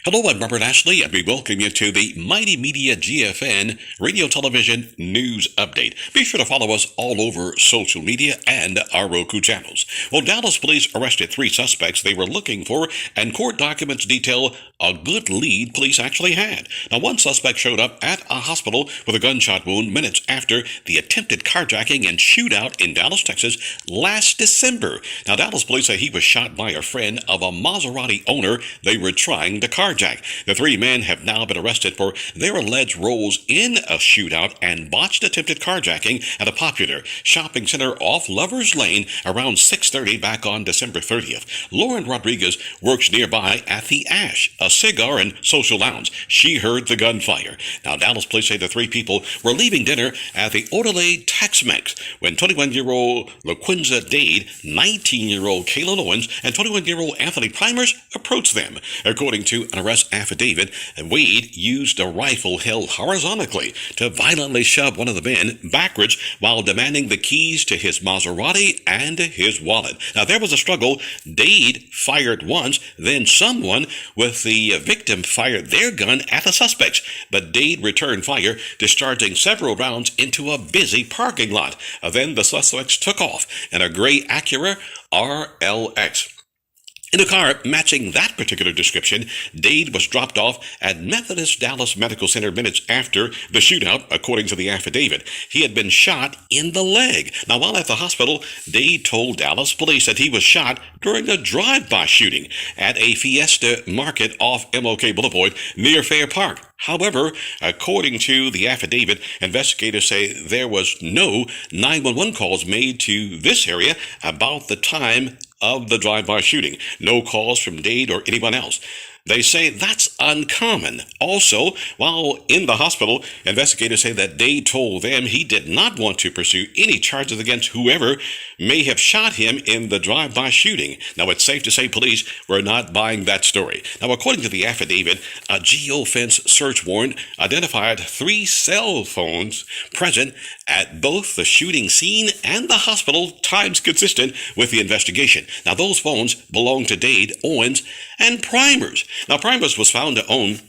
Hello, I'm Robert Ashley, and we welcome you to the Mighty Media GFN Radio Television News Update. Be sure to follow us all over social media and our Roku channels. Well, Dallas police arrested 3 suspects they were looking for, and court documents detail a good lead police actually had. Now, one suspect showed up at a hospital with a gunshot wound minutes after the attempted carjacking and shootout in Dallas, Texas last December. Now, Dallas police say he was shot by a friend of a Maserati owner they were trying to carjack. The 3 men have now been arrested for their alleged roles in a shootout and botched attempted carjacking at a popular shopping center off Lovers Lane around 6:30 back on December 30th. Lauren Rodriguez works nearby at the Ash, a cigar and social lounge. She heard the gunfire. Now, Dallas police say the 3 people were leaving dinner at the Orderly Tex-Mex when 21-year-old LaQuinza Dade, 19-year-old Kayla Owens, and 21-year-old Anthony Primers approached them. According to an arrest affidavit, Wade used a rifle held horizontally to violently shove one of the men backwards while demanding the keys to his Maserati and his wallet. Now, there was a struggle. Dade fired once, then someone with the victim fired their gun at the suspects, but Dade returned fire, discharging several rounds into a busy parking lot. Then the suspects took off in a gray Acura RLX. In a car matching that particular description, Dade was dropped off at Methodist Dallas Medical Center minutes after the shootout, according to the affidavit. He had been shot in the leg. Now, while at the hospital, Dade told Dallas police that he was shot during a drive-by shooting at a Fiesta Market off MLK Boulevard near Fair Park. However, according to the affidavit, investigators say there was no 911 calls made to this area about the time of the drive-by shooting. No calls from Dade or anyone else. They say that's uncommon. Also, while in the hospital, investigators say that Dade told them he did not want to pursue any charges against whoever may have shot him in the drive-by shooting. Now, it's safe to say police were not buying that story. Now, according to the affidavit, a geofence search warrant identified 3 cell phones present at both the shooting scene and the hospital, times consistent with the investigation. Now, those phones belong to Dade, Owens, and Primers. Now, Primers was found to own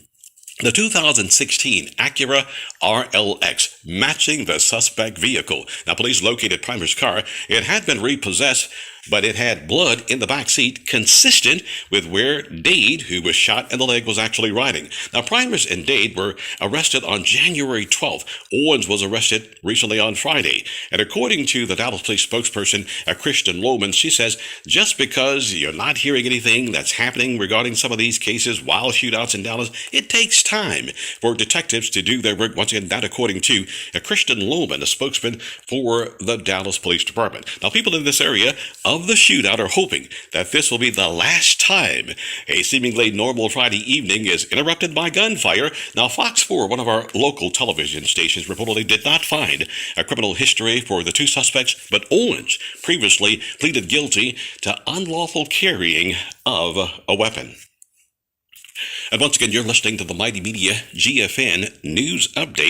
the 2016 Acura RLX, matching the suspect vehicle. Now, police located Primers' car. It had been repossessed, but it had blood in the back seat, consistent with where Dade, who was shot in the leg, was actually riding. Now, Primers and Dade were arrested on January 12th. Owens was arrested recently on Friday. And according to the Dallas police spokesperson, Kristen Lohman, she says, just because you're not hearing anything that's happening regarding some of these cases, wild shootouts in Dallas, it takes time for detectives to do their work. Once again, that according to Kristen Lohman, a spokesman for the Dallas Police Department. Now, people in this area of the shootout are hoping that this will be the last time a seemingly normal Friday evening is interrupted by gunfire. Now, Fox 4, one of our local television stations, reportedly did not find a criminal history for the 2 suspects, but Owens previously pleaded guilty to unlawful carrying of a weapon. And once again, you're listening to the Mighty Media GFN News Update.